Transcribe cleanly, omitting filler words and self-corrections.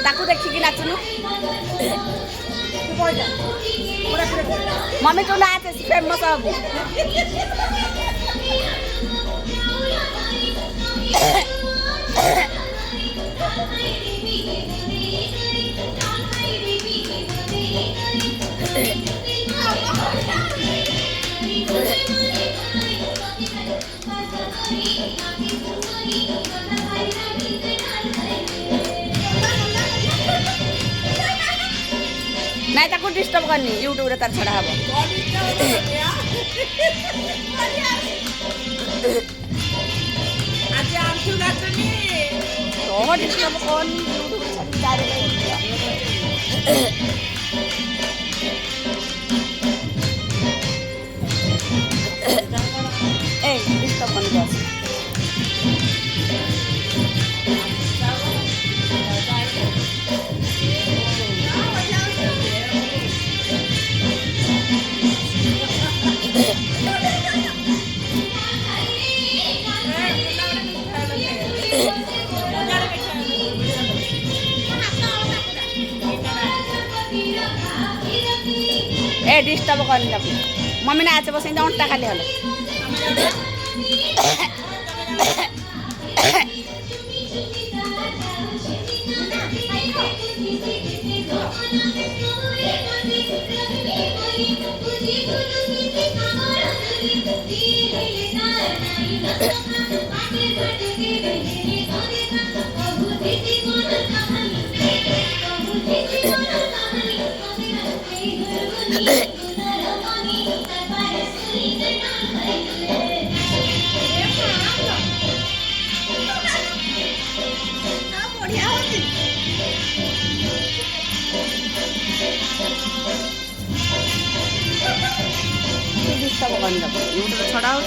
ताकू देखिकी नाचुनु मम्मी तू नाच फेमस हबु नहीं ताको डिस्टर्ब करनी यूट्यूब रे तार छड़ा हबो आज आमचू गाचनी तो डिस्टर्ब करनी यूट्यूब रे छड़ी डारे ए डिस्टर्ब करनी बस ए डिस्टर्ब करनी ताको मम्मी ने आछे बसै अंटा खाली हलो डिस्टर्ब करनी यूट्यूब छड़ा हो